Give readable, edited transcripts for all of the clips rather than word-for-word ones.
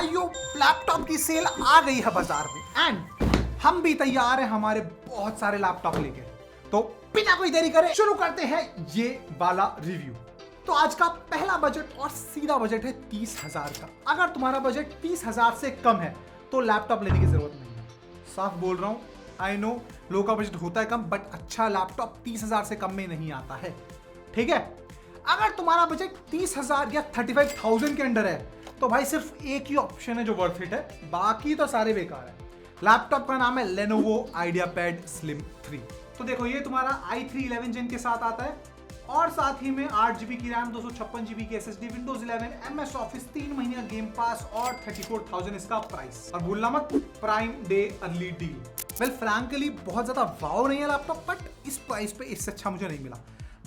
भाइयों लैपटॉप की सेल आ गई है बाजार में एंड हम भी तैयार हैं हमारे बहुत सारे लैपटॉप लेके। तो बिना कोई देरी करे शुरू करते हैं ये वाला रिव्यू। तो आज का पहला बजट और सीधा बजट है 30,000 का। अगर तुम्हारा बजट 30,000 से कम है तो लैपटॉप लेने की जरूरत नहीं है। साफ बोल रहा हूं, आई नो लो का बजट होता है कम, बट अच्छा लैपटॉप 30,000 से कम में नहीं आता है, ठीक है। अगर तुम्हारा बजट 30,000 या 35,000 के अंडर है तो भाई सिर्फ एक ही ऑप्शन है जो वर्थ इट है, बाकी तो सारे बेकार है। लैपटॉप का नाम है Lenovo IdeaPad Slim 3। तो देखो ये तुम्हारा i3 11 जेन के साथ आता है और साथ ही में 8GB की रैम, 256GB की SSD, Windows 11, MS Office, 3 महीने का गेम पास और 34,000 इसका प्राइस। और भूलना मत prime day early deal. Well frankly बहुत ज्यादा वाव नहीं है लैपटॉप, बट इस प्राइस पे इससे अच्छा मुझे नहीं मिला।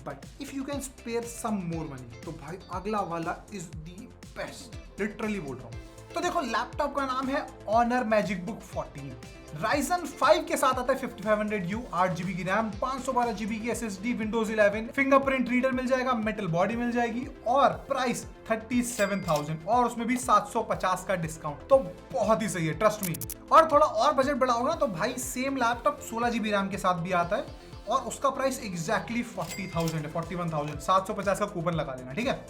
But if you can spare some more money तो भाई अगला वाला इज दी बेस्ट, लिटरली बोल रहा हूँ। तो देखो लैपटॉप का नाम है Honor MagicBook 14। Ryzen 5 के साथ आता है 5500U, 8GB की रैम, 512GB की SSD, Windows 11, फिंगरप्रिंट रीडर मिल जाएगा, मेटल बॉडी मिल जाएगी और प्राइस 37,000 और उसमें भी 750 का डिस्काउंट। तो बहुत ही सही है, ट्रस्ट मी। और थोड़ा और बजट बढ़ाओगे ना तो भाई सेम लैपटॉप 16GB रैम के साथ भी आता है और उसका प्राइस एग्जैक्टली 40,000 है, 41,000, 750 का कूपन लगा देना, ठीक है।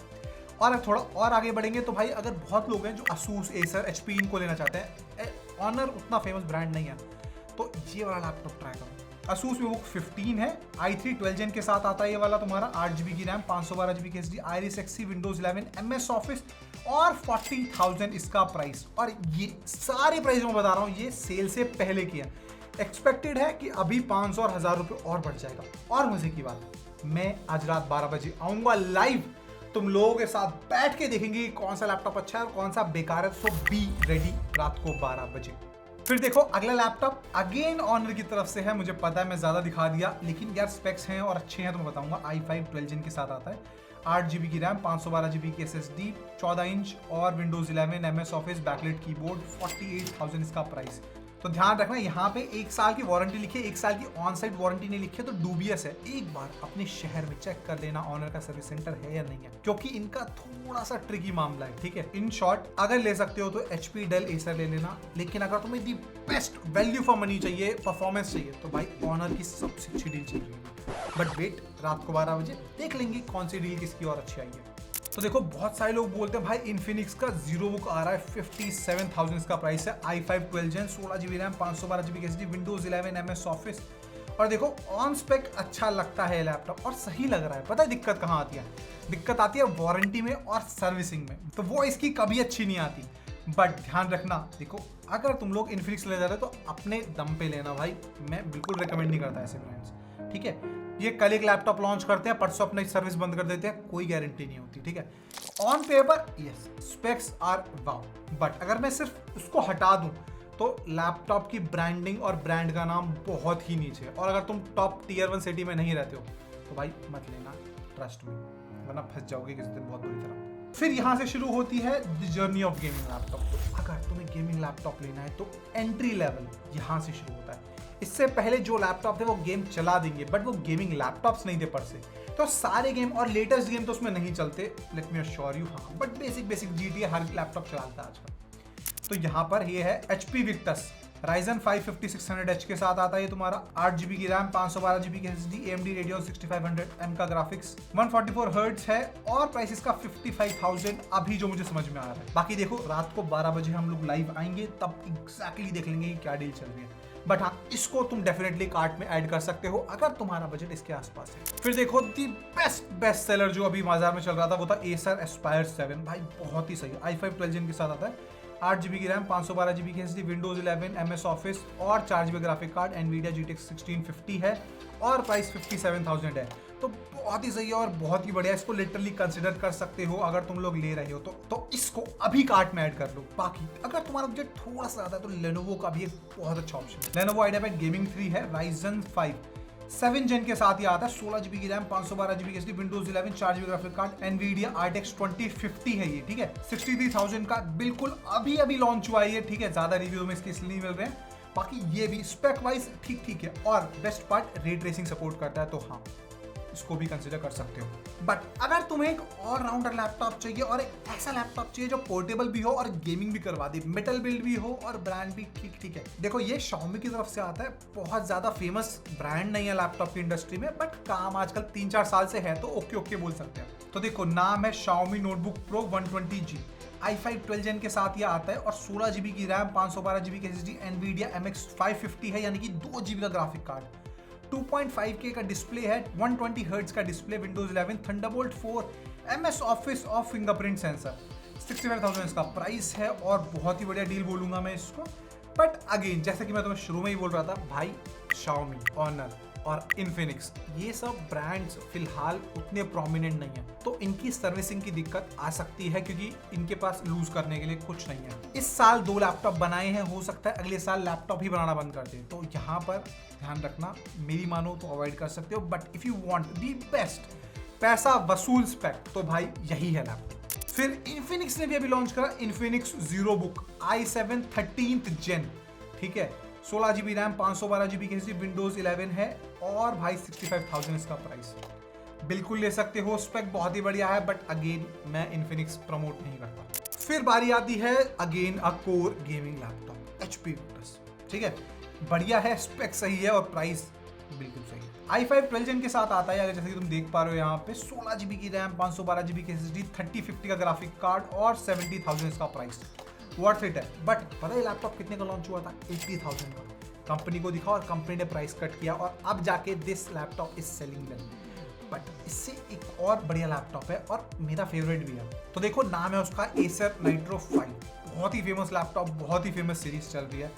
और थोड़ा और आगे बढ़ेंगे तो भाई अगर बहुत लोग हैं जो Asus, Acer, HP इनको लेना चाहते हैं, Honor उतना फेमस ब्रांड नहीं है, तो ये वाला लैपटॉप ट्राई करो। Asus MeBook 15 है, i3 12 जेन के साथ आता है ये वाला तुम्हारा, 8GB की रैम, 512GB की SSD, Iris Xe, Windows 11, MS Office और 40,000 इसका प्राइस। और ये सारी प्राइस मैं बता रहा हूँ ये सेल से पहले की है। एक्सपेक्टेड है कि अभी 500 और 1000 रुपये और बढ़ जाएगा। और मजे की बात, मैं आज रात 12 बजे आऊंगा लाइव, तुम लोगों के साथ बैठ के देखेंगे कि कौन सा लैपटॉप अच्छा है और कौन सा बेकार है। सो बी रेडी रात को 12 बजे। फिर देखो अगला लैपटॉप अगेन Honor की तरफ से है। मुझे पता है मैं ज्यादा दिखा दिया, लेकिन यार स्पेक्स हैं और अच्छे हैं तो मैं बताऊंगा। i5 12 जेन के साथ आता है, 8GB की रैम, 512GB की SSD, 14 इंच और Windows 11, MS Office, backlight keyboard, 48,000 इसका प्राइस। तो ध्यान रखना यहाँ पे 1 साल की वारंटी लिखी है, 1 साल की ऑन साइट वारंटी नहीं लिखी है, तो डूबियस है। एक बार अपने शहर में चेक कर लेना Honor का सर्विस सेंटर है या नहीं है, क्योंकि इनका थोड़ा सा ट्रिकी मामला है, ठीक है। इन शॉर्ट अगर ले सकते हो तो HP, Dell, Acer ले लेना, लेकिन अगर तुम्हें the best value for money चाहिए, परफॉर्मेंस चाहिए, तो भाई Honor की सबसे अच्छी डील चल रही है। बट वेट, रात को 12 बजे देख लेंगे कौन सी डील किसकी और अच्छी आई है। तो देखो बहुत सारे लोग बोलते हैं भाई Infinix का Zero Book आ रहा है, 57,000 इसका प्राइस है, i5 12 जेन, 16GB रैम, 512GB की SSD, Windows 11, MS Office। और देखो ऑन स्पेक अच्छा लगता है लैपटॉप और सही लग रहा है। पता है दिक्कत कहाँ आती है? दिक्कत आती है वारंटी में और सर्विसिंग में, तो वो इसकी कभी अच्छी नहीं आती। बट ध्यान रखना, देखो अगर तुम लोग Infinix ले जा रहे हो तो अपने दम पे लेना भाई, मैं बिल्कुल रिकमेंड नहीं करता ऐसे ब्रांड्स, ठीक है। ये कल एक लैपटॉप लॉन्च करते हैं, परसों अपनी सर्विस बंद कर देते हैं, कोई गारंटी नहीं होती, ठीक है। On paper yes specs are wow, but अगर मैं सिर्फ उसको हटा दूं तो लैपटॉप की ब्रांडिंग और ब्रांड का नाम बहुत ही नीचे है। और अगर तुम टॉप टियर 1 सिटी में नहीं रहते हो तो भाई मत लेना, ट्रस्ट में, वरना फंस जाओगे किसी दिन बहुत बुरी तरह। फिर यहाँ से शुरू होती है the journey of gaming laptop. तो अगर तुम्हें गेमिंग लैपटॉप लेना है तो एंट्री लेवल यहाँ से शुरू होता है। इससे पहले जो लैपटॉप थे वो गेम चला देंगे, बट वो गेमिंग लैपटॉप्स नहीं थे पर से, तो सारे गेम और लेटेस्ट गेम तो उसमें नहीं चलते, लेट मी अश्योर यू। हाँ but basic GTA her laptop चलाता है आजकल। तो यहाँ पर ये है HP Victus Ryzen 5 5600H के साथ आता है ये तुम्हारा, 8GB की रैम, 512GB की SSD, AMD Radeon 6500M का ग्राफिक्स, 144 हर्ट्ज है और प्राइस इसका 55,000 अभी जो मुझे समझ में आ रहा है। बाकी देखो रात को 12 बजे हम लोग लाइव आएंगे, तब एग्जैक्टली देख लेंगे कि क्या डील चल रही है। बट हाँ इसको तुम डेफिनेटली कार्ट में ऐड कर सकते हो अगर तुम्हारा बजट इसके आसपास है। फिर देखो दी बेस्ट सेलर जो अभी बाजार में चल रहा था वो था Acer Aspire 7। भाई बहुत ही सही है, i5 12 जेन के साथ आता है, 8GB की रैम, 512GB की SSD, Windows 11, MS Office और 4GB graphic card, NVIDIA GTX 1650 है और प्राइस 57,000 है। तो बहुत ही सही है और बहुत ही बढ़िया, इसको लिटरली कंसिडर कर सकते हो अगर तुम लोग ले रहे हो तो इसको अभी कार्ट में ऐड कर लो। बाकी अगर तुम्हारा बजट थोड़ा सा ज्यादा है तो Lenovo का भी एक बहुत अच्छा ऑप्शन है। Lenovo IdeaPad Gaming 3 है, Ryzen 5 7 जेन के साथ ही आता है, 16GB की रैम, 512GB की SSD, Windows 11, 4GB graphic card, NVIDIA RTX 2050 है ये, ठीक है। 63,000 का बिल्कुल अभी लॉन्च हुआ है ये, ठीक है। ज्यादा रिव्यू में इसके इसलिए नहीं मिल रहे हैं। बाकी ये भी स्पेक वाइज ठीक है और best part ray tracing support करता है, तो हाँ इसको भी कंसिडर कर सकते हो। बट अगर तुम्हें एक ऑलराउंडर लैपटॉप चाहिए और एक ऐसा लैपटॉप चाहिए जो पोर्टेबल भी हो और गेमिंग भी करवा दे, मेटल बिल्ड भी हो और ब्रांड भी ठीक है। देखो ये Xiaomi की तरफ से आता है, बहुत ज्यादा फेमस ब्रांड नहीं है लैपटॉप की इंडस्ट्री में, बट काम आजकल 3-4 साल से है तो ओके बोल सकते हैं। तो देखो नाम है Xiaomi notebook pro 120G, i5 12 जेन के साथ ये आता है और 16 GB की रैम, 512 GB की SSD, NVIDIA MX 550 है, यानी कि 2 GB का ग्राफिक कार्ड, 2.5K का डिस्प्ले है, 120 हर्ट्ज का display, Windows 11, Thunderbolt 4, MS office और फिंगरप्रिंट सेंसर। 65,000 इसका प्राइस है और बहुत ही बढ़िया डील बोलूंगा मैं इसको। बट अगेन जैसे कि मैं तुम्हें शुरू में ही बोल रहा था भाई, Xiaomi, Honor और Infinix ये सब ब्रांड्स फिलहाल उतने प्रोमिनेंट नहीं है, तो इनकी सर्विसिंग की दिक्कत आ सकती है क्योंकि इनके पास लूज करने के लिए कुछ नहीं है। इस साल 2 लैपटॉप बनाए हैं, हो सकता है अगले साल लैपटॉप ही बनाना बंद कर दे, तो यहाँ पर ध्यान रखना, मेरी मानो तो अवॉइड कर सकते हो। But if you want the best पैसा वसूल स्पेक तो भाई यही है लैपटॉप। फिर Infinix ने भी अभी लॉन्च करा Infinix ZeroBook i7 13th Gen, ठीक है, 16 GB रैम, 512 GB की SSD, विंडोज 11 है और भाई 65,000 इसका प्राइस। बिल्कुल ले सकते हो, स्पेक बहुत ही बढ़िया है, बट अगेन मैं Infinix प्रमोट नहीं करता। फिर बारी आती है again a core gaming laptop HP Virtus, ठीक है, बढ़िया है, स्पेक सही है और प्राइस बिल्कुल सही है। i5 12 जेन के साथ आता है, अगर जैसे कि तुम देख पा रहे हो यहाँ पे, 16 GB की रैम, 512 GB की SSD, 3050 का ग्राफिक कार्ड और 70,000 इसका प्राइस। वर्थ इट है। बट पता है लैपटॉप कितने का लॉन्च हुआ था? 80,000 का। कंपनी को दिखा और कंपनी ने प्राइस कट किया और अब जाके this laptop is selling well. But इससे एक और बढ़िया लैपटॉप है और मेरा फेवरेट भी है, तो देखो नाम है उसका Acer Nitro 5, बहुत ही फेमस लैपटॉप, बहुत ही फेमस सीरीज चल रही है।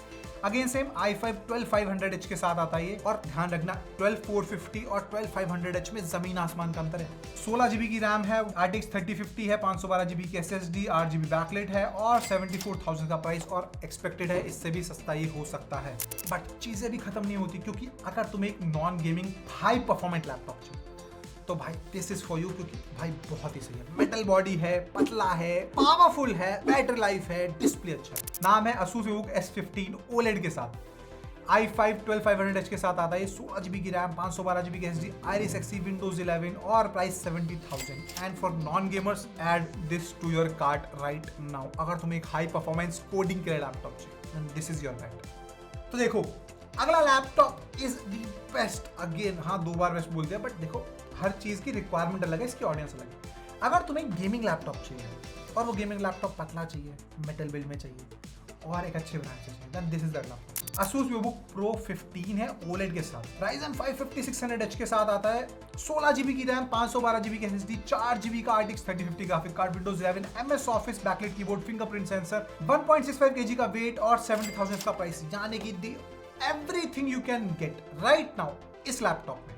अगेन सेम i5 12500H के साथ आता है ये, और ध्यान रखना 12450 और 12500H में जमीन आसमान का अंतर है। 16 GB की रैम है, RTX 3050 है, 512 GB की SSD, 8 GB बैकलाइट है और 74,000 का प्राइस, और एक्सपेक्टेड है इससे भी सस्ता ये हो सकता है। बट चीजें भी खत्म नहीं होती, क्योंकि अगर तुम्हें एक non gaming high performant laptop चाहिए तो भाई दिस इज फॉर यू, क्योंकि भाई बहुत ही सही है। मेटल बॉडी है, पतला है, पावरफुल है, बैटरी लाइफ है, डिस्प्ले अच्छा है। नाम है Asus VivoBook S15 OLED के साथ, i5 12500H के साथ आता है, 16 GB की रैम, 512 GB की SSD, Iris Xe, Windows 11 और price 70,000। And for non gamers add this to your cart right now. अगर तुम्हें एक हाई परफॉर्मेंस कोडिंग के लिए लैपटॉप चाहिए, दिस इज योर राइट। तो देखो अगला laptop is the best. Again हाँ, 2 बार बेस्ट बोल दिया, बट देखो हर चीज की रिक्वायरमेंट अलग है, इसकी ऑडियंस अलग है। अगर तुम्हें गेमिंग लैपटॉप चाहिए और वो गेमिंग लैपटॉप पतला चाहिए, मेटल बिल्ड में चाहिए और एक अच्छे ब्रांड से चाहिए, then this is the laptop. Asus VivoBook Pro 15 है OLED के साथ, Ryzen 5 5600H के साथ आता है, 16 GB की रैम, 512 GB की SSD, 4 GB का RTX 3050 graphic card, Windows 11, MS office, backlight keyboard, fingerprint sensor, 1.65 kg का वेट और 70,000 का प्राइस, यानी कि everything you can get right now इस लैपटॉप में।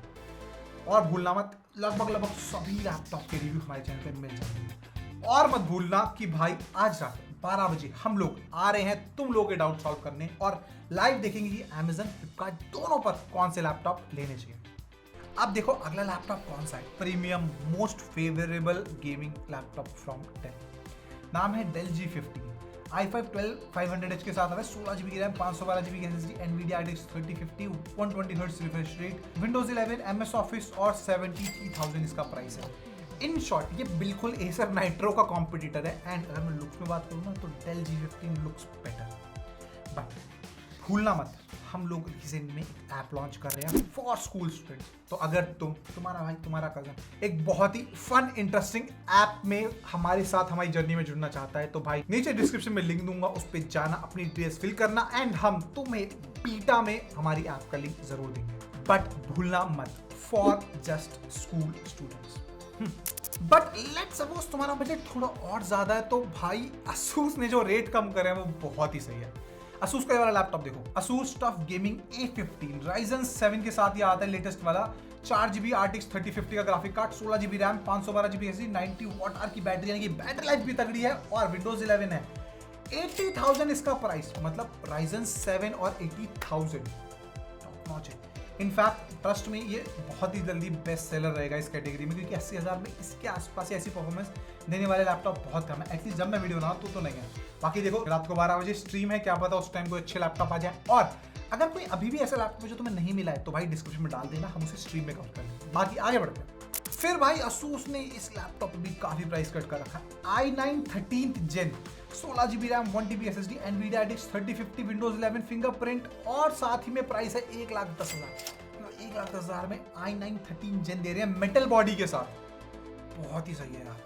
और भूलना मत, लगभग सभी लैपटॉप के रिव्यू हमारे चैनल पे मिल जाएंगे। और मत भूलना कि भाई आज रात 12 बजे हम लोग आ रहे हैं तुम लोगों के डाउट सॉल्व करने, और लाइव देखेंगे कि Amazon, फ्लिपकार्ट दोनों पर कौन से लैपटॉप लेने चाहिए। अब देखो अगला लैपटॉप कौन सा है, premium most favourable gaming laptop from Dell. नाम है Dell G15, i5 12500H के साथ आता है, 16 GB की रैम, 512 GB की SSD, NVIDIA RTX 3050, 120 Hz refresh rate, Windows 11, MS office और 73,000 इसका प्राइस है। इन शॉर्ट ये बिल्कुल Acer Nitro का कॉम्पिटिटर है। एंड अगर मैं लुक्स में बात करूँ ना, तो Dell G15 looks better. But भूलना मत, हम लोग रिसेंट में एक ऐप लॉन्च कर रहे हैं फॉर स्कूल स्टूडेंट्स। तो अगर तुम्हारा भाई, तुम्हारा कजन एक बहुत ही फन इंटरेस्टिंग ऐप में हमारे साथ हमारी जर्नी में जुड़ना चाहता है, तो भाई नीचे डिस्क्रिप्शन में लिंक दूंगा, उस पर जाना, अपनी डिटेल्स फिल करना, एंड हम तुम्हें बीटा में हमारी ऐप का लिंक जरूर देंगे। बट भूलना मत, for just school students. But let's suppose तुम्हारा बजट थोड़ा और ज्यादा है, तो भाई Asus ने जो रेट कम करे हैं वो बहुत ही सही है। Asus का ये वाला लैपटॉप देखो, Asus TUF gaming A15 Ryzen 7 के साथ ये आता है, लेटेस्ट वाला, 4 GB RTX 3050 का graphic card, 16 GB RAM, 512 GB SSD, 90 Wh की बैटरी, यानी कि बैटरी लाइफ भी तगड़ी है, और Windows 11 है। 80,000 इसका प्राइस, मतलब Ryzen 7 और 80,000 टॉप नॉच है। इनफैक्ट ट्रस्ट में ये बहुत ही जल्दी बेस्ट सेलर रहेगा इस कैटेगरी में, क्योंकि 80,000 में इसके आसपास ऐसी परफॉर्मेंस देने वाले लैपटॉप बहुत कम है। एटलीस्ट जब मैं वीडियो बनाऊँ तो नहीं है। बाकी देखो रात को 12 बजे स्ट्रीम है, क्या पता उस टाइम कोई अच्छे लैपटॉप आ जाए। और अगर कोई अभी भी ऐसा लैपटॉप जो तुम्हें नहीं मिला है, तो भाई डिस्क्रिप्शन में डाल देना, हम उसे स्ट्रीम में कवर कर लेंगे। बाकी आगे बढ़ते हैं। फिर भाई Asus ने इस लैपटॉप पे भी काफी प्राइस कट कर रखा है। i9 13th Gen 16GB RAM 1TB SSD NVIDIA RTX 3050 Windows 11 fingerprint और साथ ही में प्राइस है 1,10,000। 1,10,000 में i9 13 Gen दे रहे हैं मेटल बॉडी के साथ, बहुत ही सही है यार।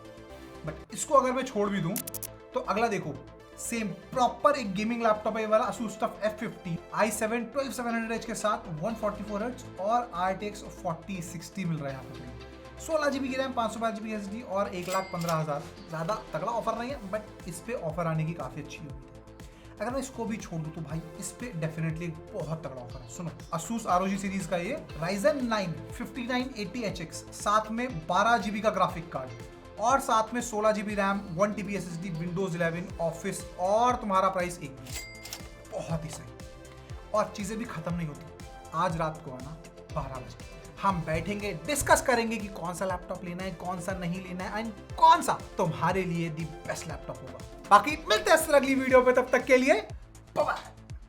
बट इसको अगर मैं छोड़ भी दूं तो अगला देखो, सेम प्रॉपर एक गेमिंग लैपटॉप है ये वाला Asus TUF F50 i7 12700H के साथ 144Hz और RTX 4060 मिल रहा है यहाँ पे। 16GB की रैम 512GB SSD और 1,15,000। ज़्यादा तगड़ा ऑफर नहीं है बट इस पे ऑफर आने की काफ़ी अच्छी उम्मीद है। अगर मैं इसको भी छोड़ दूँ तो भाई इस पे डेफिनेटली बहुत तगड़ा ऑफर है। सुनो, Asus ROG सीरीज का ये Ryzen 9 5980HX साथ में 12GB का ग्राफिक कार्ड और साथ में 16GB RAM 1TB SSD Windows 11 office और तुम्हारा प्राइस 1,20,000। बहुत ही सही। और चीज़ें भी खत्म नहीं होती। आज रात को आना 12 बजे हम बैठेंगे, डिस्कस करेंगे कि कौन सा लैपटॉप लेना है, कौन सा नहीं लेना है एंड कौन सा तुम्हारे लिए दी बेस्ट लैपटॉप होगा। बाकी मिलते हैं अगली वीडियो पे, तब तक के लिए बाय बाय।